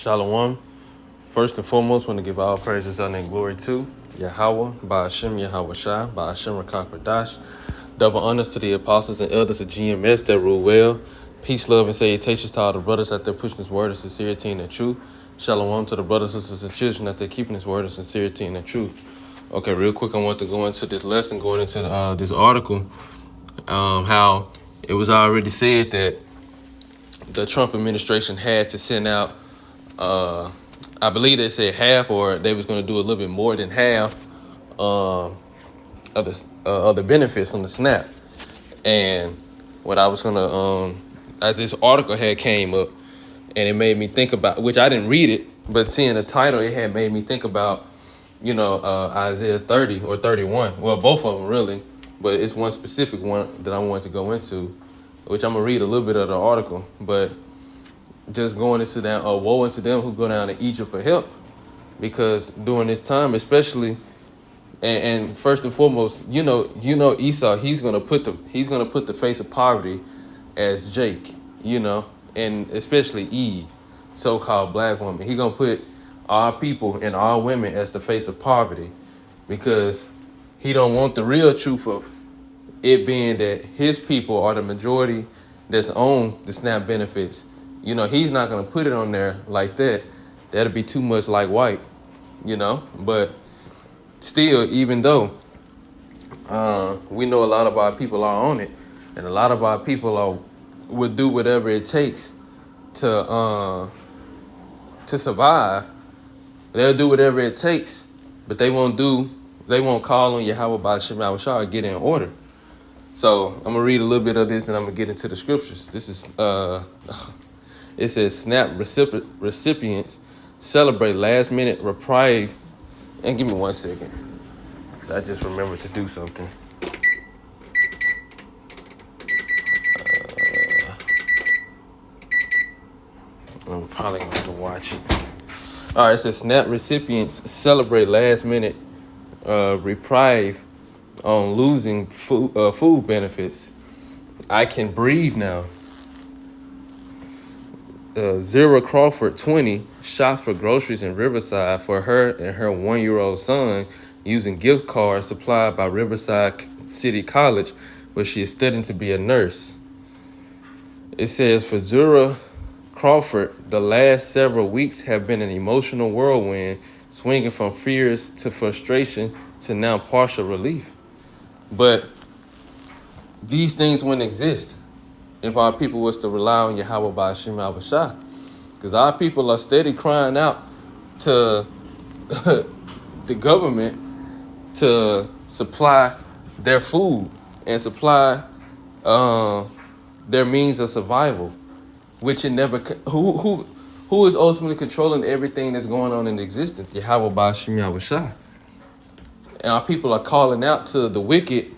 Shalom. First and foremost, want to give all praises, honor, and glory to Yahweh, Ba'ashem Yahweh Shai, Ba'ashem Rakak Double honors to the apostles and elders of GMS that rule well. Peace, love, and salutations to all the brothers out there pushing this word of sincerity and the truth. Shalom to the brothers, sisters, and children out there keeping this word of sincerity and the truth. Okay, real quick, I want to go into this lesson, going into this article, how it was already said that the Trump administration had to send out, I believe they said half, or they was going to do a little bit more than half of the benefits on the SNAP. And what I was gonna, as this article had came up, and it made me think about, which I didn't read it, but seeing the title, it had made me think about, Isaiah 30 or 31. Well, both of them really, but it's one specific one that I wanted to go into, which I'm gonna read a little bit of the article, but just going into that, woe unto them who go down to Egypt for help, because during this time, especially, and first and foremost, Esau, he's gonna put the face of poverty as Jake, and especially Eve, so-called black woman. He gonna put our people and our women as the face of poverty, because he don't want the real truth of it being that his people are the majority that's on the SNAP benefits. He's not gonna put it on there like that. That'll be too much like white, but still, even though we know a lot of our people are on it, and a lot of our people would do whatever it takes to survive. They'll do whatever it takes, but they won't call on Yahweh Ba'ashem Yahweh Shai, get in order. So I'm gonna read a little bit of this, and I'm gonna get into the scriptures. This is it says SNAP recipients celebrate last minute reprieve. And give me 1 second, because I just remembered to do something. I'm probably going to watch it. All right, it says SNAP recipients celebrate last minute reprieve on losing food benefits. I can breathe now. Zera Crawford, 20, shops for groceries in Riverside for her and her 1-year-old son using gift cards supplied by Riverside City College, where she is studying to be a nurse. It says for Zera Crawford, the last several weeks have been an emotional whirlwind, swinging from fears to frustration to now partial relief. But these things wouldn't exist if our people was to rely on Yahweh Ba'ashem Yahweh Shai. Because our people are steady crying out to the government to supply their food and supply their means of survival, which it never, who is ultimately controlling everything that's going on in existence? Yahweh Ba'ashem Yahweh Shai. And our people are calling out to the wicked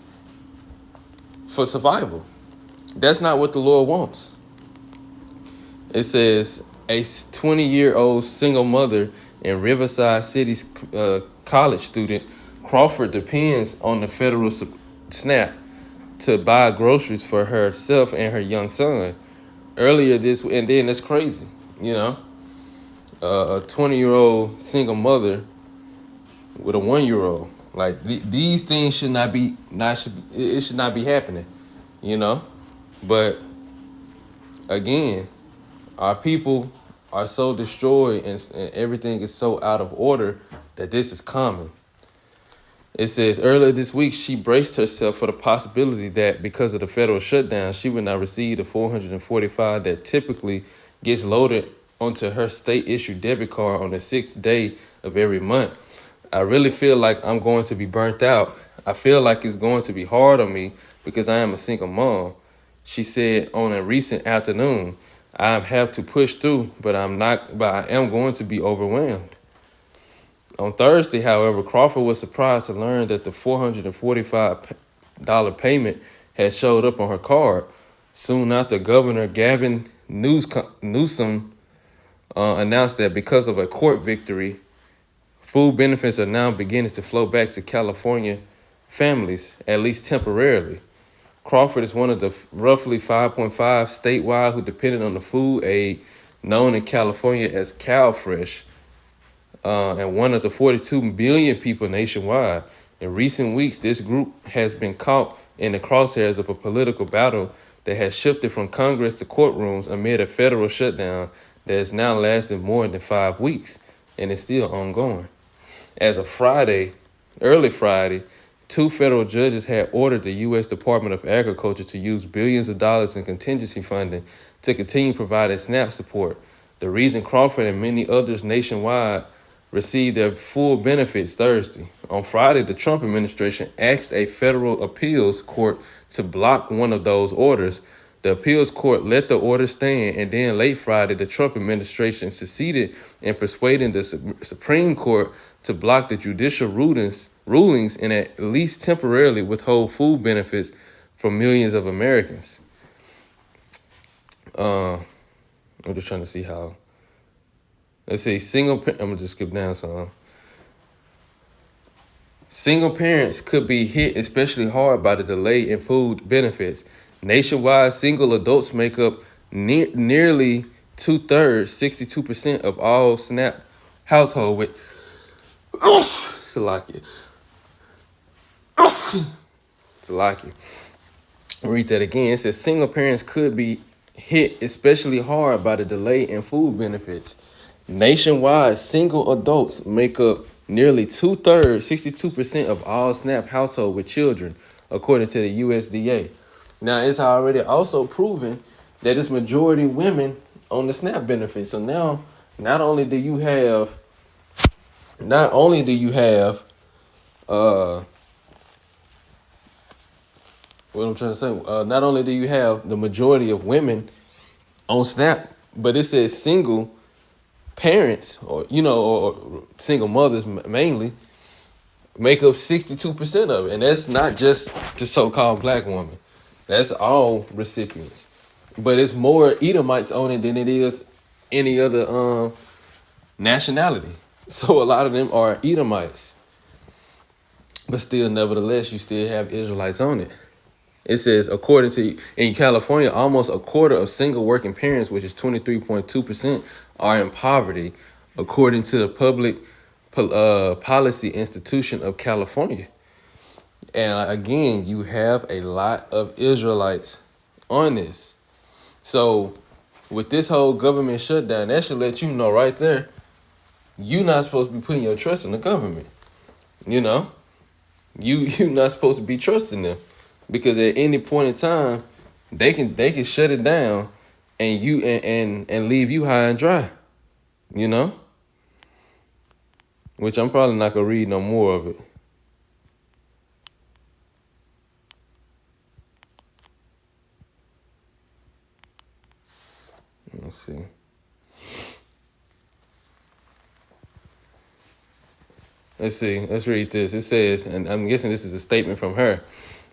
for survival. That's not what the Lord wants. It says a 20-year-old single mother and Riverside City's college student, Crawford, depends on the federal SNAP to buy groceries for herself and her young son. Earlier this, and then that's crazy, a 20-year-old single mother with a 1-year-old. Like these things should not be happening, But again, our people are so destroyed and everything is so out of order that this is common. It says earlier this week, she braced herself for the possibility that because of the federal shutdown, she would not receive the $445 that typically gets loaded onto her state-issued debit card on the 6th day of every month. I really feel like I'm going to be burnt out. I feel like it's going to be hard on me because I am a single mom. She said on a recent afternoon, I have to push through, but I am going to be overwhelmed. On Thursday, however, Crawford was surprised to learn that the $445 payment had showed up on her card. Soon after, Governor Gavin Newsom announced that because of a court victory, food benefits are now beginning to flow back to California families, at least temporarily. Crawford is one of the roughly 5.5 statewide who depended on the food aid known in California as CalFresh, and one of the 42 million people nationwide. In recent weeks, this group has been caught in the crosshairs of a political battle that has shifted from Congress to courtrooms amid a federal shutdown that has now lasted more than 5 weeks and is still ongoing. As of Friday, early Friday, 2 federal judges had ordered the U.S. Department of Agriculture to use billions of dollars in contingency funding to continue providing SNAP support. The reason Crawford and many others nationwide received their full benefits Thursday. On Friday, the Trump administration asked a federal appeals court to block one of those orders. The appeals court let the order stand, and then late Friday, the Trump administration succeeded in persuading the Supreme Court to block the judicial rulings and at least temporarily withhold food benefits from millions of Americans. I'm just trying to see how. Let's see, I'm gonna just skip down some. Single parents could be hit especially hard by the delay in food benefits. Nationwide, single adults make up nearly 2/3, 62% of all SNAP household with. Salakia. Salakia. Read that again. It says single parents could be hit especially hard by the delay in food benefits. Nationwide, single adults make up nearly 2/3, 62% of all SNAP households with children, according to the USDA. Now, it's already also proven that it's majority women on the SNAP benefits. So now, not only do you have, what I'm trying to say, not only do you have the majority of women on SNAP, but it says single parents, or single mothers mainly, make up 62% of it. And that's not just the so-called black woman. That's all recipients. But it's more Edomites on it than it is any other nationality. So a lot of them are Edomites. But still, nevertheless, you still have Israelites on it. It says, according to, in California, almost a quarter of single working parents, which is 23.2%, are in poverty, according to the Public Policy Institution of California. And again, you have a lot of Israelites on this. So with this whole government shutdown, that should let you know right there, you're not supposed to be putting your trust in the government. You're not supposed to be trusting them. Because at any point in time, they can shut it down and you and leave you high and dry, Which I'm probably not gonna read no more of it. Let's see. Let's read this. It says, and I'm guessing this is a statement from her.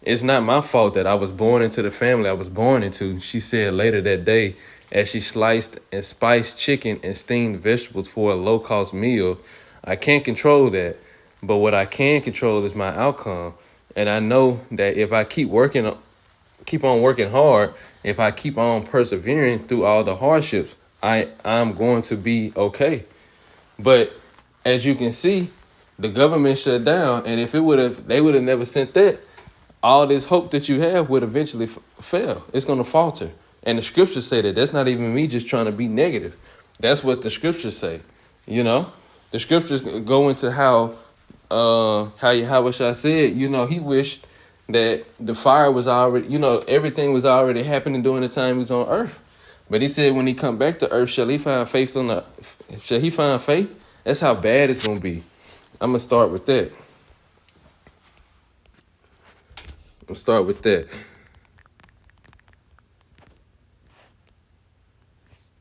It's not my fault that I was born into the family I was born into, she said later that day as she sliced and spiced chicken and steamed vegetables for a low-cost meal. I can't control that, but what I can control is my outcome. And I know that if I keep on working hard, if I keep on persevering through all the hardships, I'm going to be okay. But as you can see, the government shut down, and if they would have never sent that, all this hope that you have would eventually fail. It's going to falter. And the scriptures say that. That's not even me just trying to be negative. That's what the scriptures say. The scriptures go into how Yahweh Shai said, he wished that the fire was already, everything was already happening during the time he was on earth. But he said when he come back to earth, shall he find faith? That's how bad it's going to be. I'm going to start with that.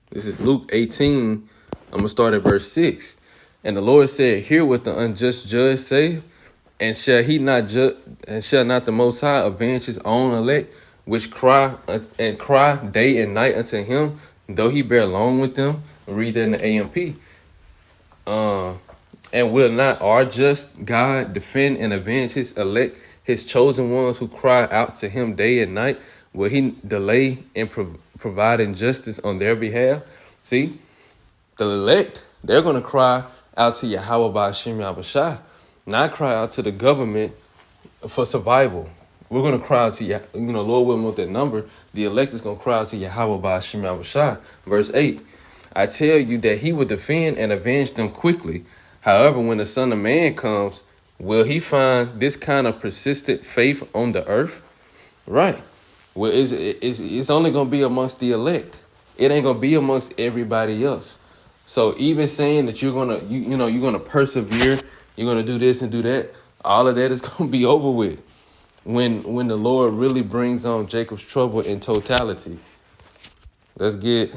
This is Luke 18. I'm going to start at verse 6. And the Lord said, hear what the unjust judge say, and shall not the Most High avenge his own elect, which cry day and night unto him, though he bear long with them? Read that in the AMP. And will not our just God defend and avenge his elect, his chosen ones who cry out to him day and night? Will he delay in providing justice on their behalf? See, The elect, they're going to cry out to Yahweh by Hashem Yahushua, not cry out to the government for survival. We're going to cry out to, Lord willing with that number, the elect is going to cry out to Yahweh by Hashem Yahushua. Verse 8, I tell you that he will defend and avenge them quickly. However, when the Son of Man comes, will he find this kind of persistent faith on the earth? Right. Well, it's only going to be amongst the elect. It ain't going to be amongst everybody else. So even saying that you're going to, you're going to persevere, you're going to do this and do that, all of that is going to be over with when the Lord really brings on Jacob's trouble in totality. Let's get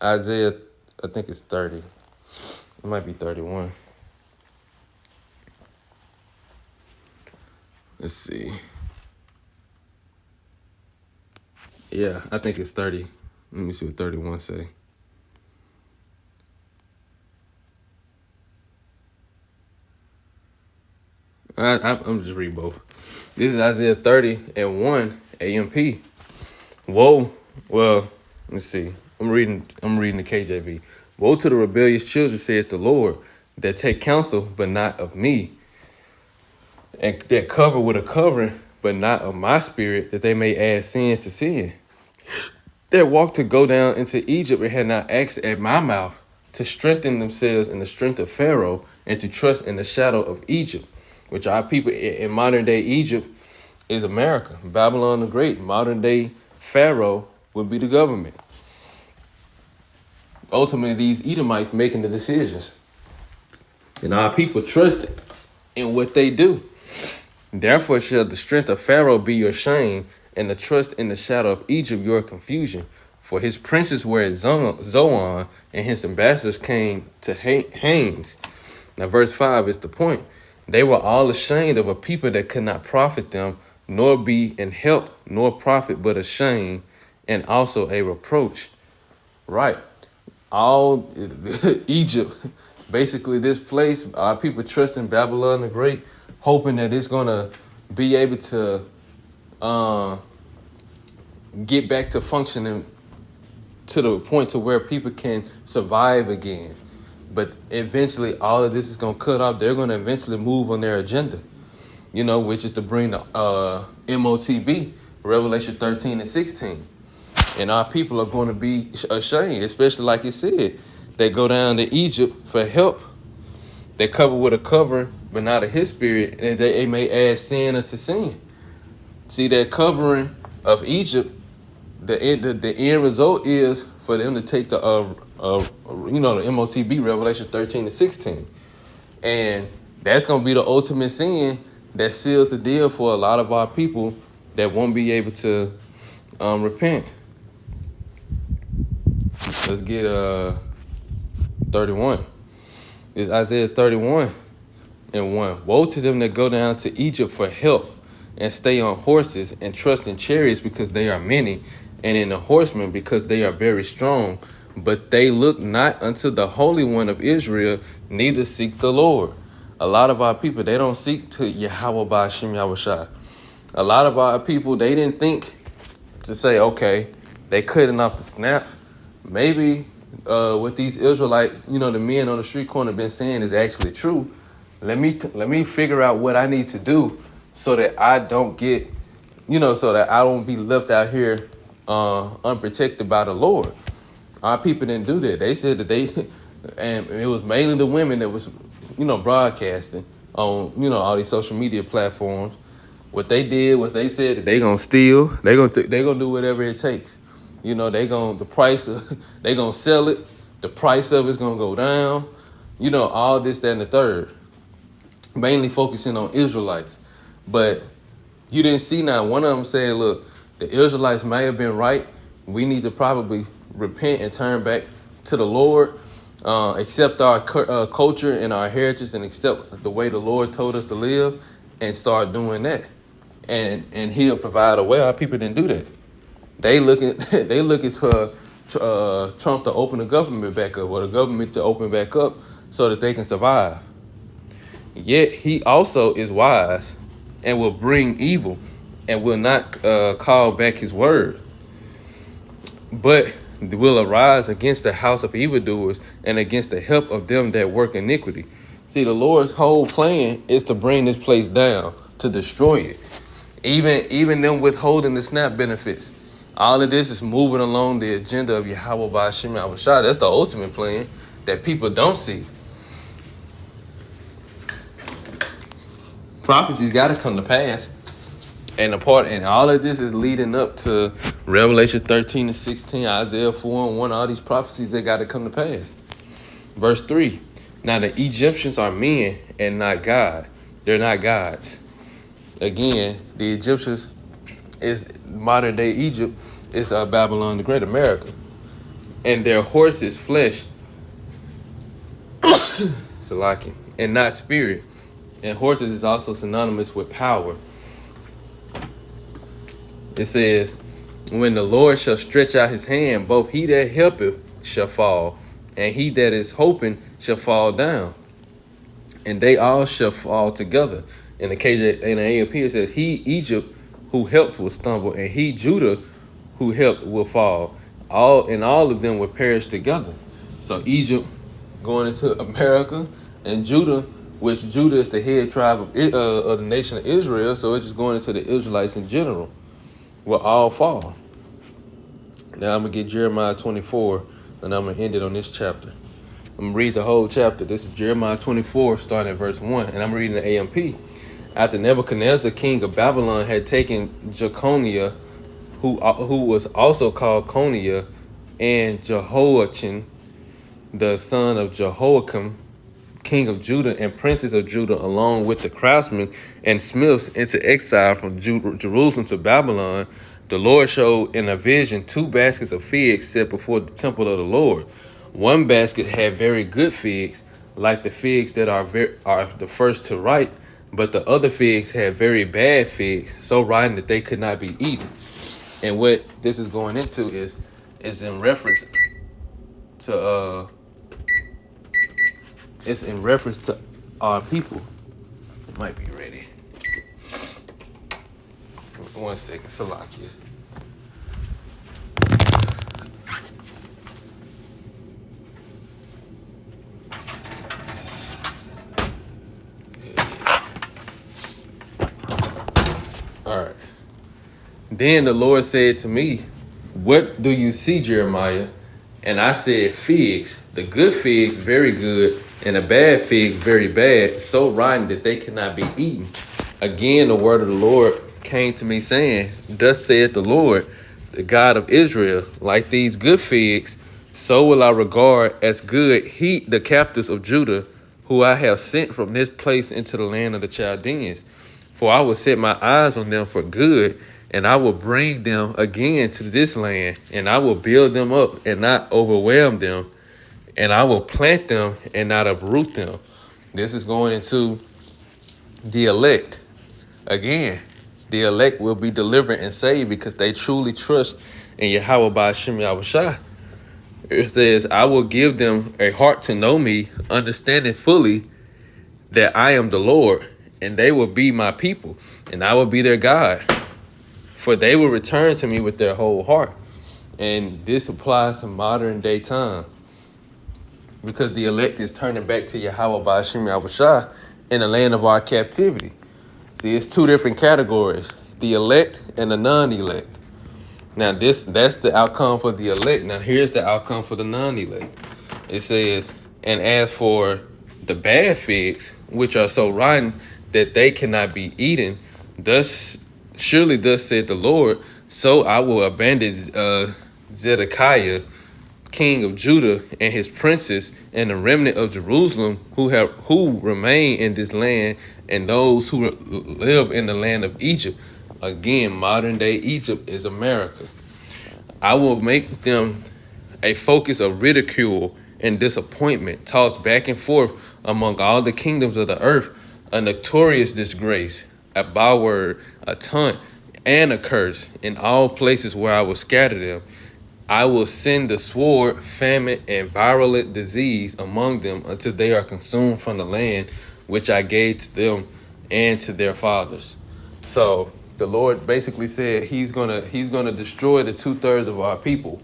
Isaiah, I think it's 30. It might be 31. Let's see. Yeah, I think it's 30. Let me see what 31 say. I'm just reading both. This is Isaiah 30 and 1 AMP. Woe, well, let's see. I'm reading the KJV. Woe to the rebellious children, saith the Lord, that take counsel, but not of me, and that cover with a covering, but not of my spirit, that they may add sin to sin. That walk to go down into Egypt and had not asked at my mouth, to strengthen themselves in the strength of Pharaoh, and to trust in the shadow of Egypt, which our people in modern day Egypt is America. Babylon the Great, modern day Pharaoh would be the government. Ultimately, these Edomites making the decisions. And our people trust in what they do. Therefore shall the strength of Pharaoh be your shame, and the trust in the shadow of Egypt your confusion. For his princes were at Zoan, and his ambassadors came to Hanes. Now verse 5 is the point. They were all ashamed of a people that could not profit them, nor be in help, nor profit, but a shame, and also a reproach. Right. All Egypt, basically this place, our people trust in Babylon the Great, hoping that it's going to be able to get back to functioning to the point to where people can survive again. But eventually all of this is going to cut off. They're going to eventually move on their agenda, which is to bring the MOTB, Revelation 13 and 16. And our people are going to be ashamed, especially like it said. They go down to Egypt for help. They cover with a covering, but not of his spirit, and they may add sin unto sin. See, that covering of Egypt, the end result is for them to take the MOTB, Revelation 13 and 16. And that's going to be the ultimate sin that seals the deal for a lot of our people that won't be able to repent. Let's get 31. It's Isaiah 31 and 1. Woe to them that go down to Egypt for help, and stay on horses, and trust in chariots because they are many, and in the horsemen because they are very strong. But they look not unto the Holy One of Israel, neither seek the Lord. A lot of our people, they don't seek to Yahweh by Hashem Yahushua. A lot of our people, they didn't think to say, okay, they cutting off the snap. Maybe what these Israelite, the men on the street corner been saying is actually true. Let me figure out what I need to do so that I don't get, so that I don't be left out here unprotected by the Lord. Our people didn't do that. They said that and it was mainly the women that was, broadcasting on, all these social media platforms. What they did was they said that they gonna steal, they gonna do whatever it takes. They gonna they gonna sell it. The price of it's gonna go down. All this, that, and the third. Mainly focusing on Israelites. But you didn't see now one of them saying, look, the Israelites may have been right. We need to probably repent and turn back to the Lord, accept our culture and our heritage, and accept the way the Lord told us to live, and start doing that. And he'll provide a way. Our people didn't do that. They looking for Trump to open the government back up, or the government to open back up so that they can survive. Yet he also is wise and will bring evil and will not call back his word. But will arise against the house of evildoers and against the help of them that work iniquity. See, the Lord's whole plan is to bring this place down, to destroy it. Even them withholding the SNAP benefits. All of this is moving along the agenda of Yahweh Ba'ashim Yahushua. That's the ultimate plan that people don't see. Prophecies got to come to pass. And all of this is leading up to Revelation 13 and 16, Isaiah 4 and 1, all these prophecies that got to come to pass. Verse 3, now the Egyptians are men and not God. They're not gods. Again, the Egyptians is modern day Egypt. It's Babylon the Great, America. And their horses flesh, Salaki, and not spirit. And horses is also synonymous with power. It says, when the Lord shall stretch out his hand, both he that helpeth shall fall, and he that is hoping shall fall down. And they all shall fall together. In the AMP, it says, he, Egypt, who helps will stumble, and he, Judah, who helped will fall. All of them will perish together. So Egypt going into America, and Judah, which Judah is the head tribe of the nation of Israel, so it's just going into the Israelites in general, will all fall. Now I'm going to get Jeremiah 24, and I'm going to end it on this chapter. I'm going to read the whole chapter. This is Jeremiah 24, starting at verse 1, and I'm reading the AMP. After Nebuchadnezzar, king of Babylon, had taken Jeconiah, who was also called Coniah, and Jehoiachin, the son of Jehoiakim, king of Judah and princes of Judah, along with the craftsmen and smiths, into exile from Jerusalem to Babylon, the Lord showed in a vision 2 baskets of figs set before the temple of the Lord. One basket had very good figs, like the figs that are the first to ripe, but the other figs had very bad figs, so rotten that they could not be eaten. And what this is going into is in reference to it's in reference to our people. It might be ready. 1 second, Salakia. All right. Then the Lord said to me, what do you see, Jeremiah? And I said, figs, the good figs, very good, and the bad figs, very bad, so rotten that they cannot be eaten. Again, the word of the Lord came to me saying, thus saith the Lord, the God of Israel, like these good figs, so will I regard as good the captives of Judah, who I have sent from this place into the land of the Chaldeans. For I will set my eyes on them for good, and I will bring them again to this land, and I will build them up and not overwhelm them, and I will plant them and not uproot them. This is going into the elect. Again, the elect will be delivered and saved because they truly trust in Yahweh Ba'ashim Yahushua. It says, I will give them a heart to know me, understanding fully that I am the Lord, and they will be my people, and I will be their God. For they will return to me with their whole heart. And this applies to modern day time, because the elect is turning back to Yahweh Ba'ashim Yahushua in the land of our captivity. See, it's 2 different categories, the elect and the non-elect. Now, that's the outcome for the elect. Now, here's the outcome for the non-elect. It says, and as for the bad figs, which are so rotten that they cannot be eaten, surely thus said the Lord, so I will abandon Zedekiah, king of Judah, and his princes, and the remnant of Jerusalem who remain in this land, and those who live in the land of Egypt. Again, modern day Egypt is America. I will make them a focus of ridicule and disappointment, tossed back and forth among all the kingdoms of the earth, a notorious disgrace, a byword, a taunt, and a curse in all places where I will scatter them. I will send the sword, famine, and virulent disease among them until they are consumed from the land which I gave to them and to their fathers. So the Lord basically said he's gonna destroy the 2/3 of our people.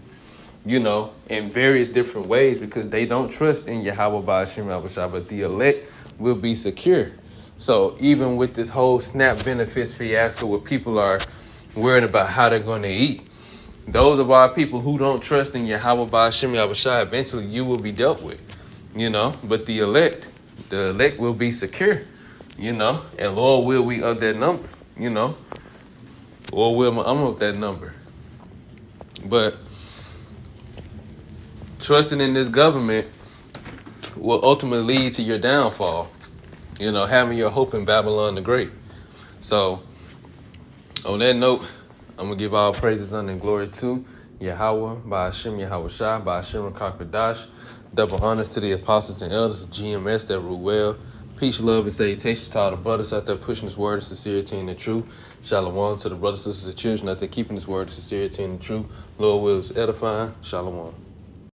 in various different ways because they don't trust in Yahweh Ba'ashim Yahushua, but the elect will be secure. So even with this whole SNAP benefits fiasco where people are worried about how they're going to eat, those of our people who don't trust in Yahweh Ba'ashim Yahushua, eventually you will be dealt with, but the elect will be secure, and Lord will we of that number, or will I'm of that number. But trusting in this government will ultimately lead to your downfall, having your hope in Babylon the Great. So on that note, I'm going to give all praises and glory to Yahweh, Ba'ashim Yahushua, Ba'ashim Rakakadash. Double honors to the apostles and elders of GMS that rule well. Peace, love, and salutations to all the brothers out there pushing this word of sincerity and the truth. Shalom to the brothers, sisters, and children out there keeping this word of sincerity and the truth. Lord will is edifying. Shalom.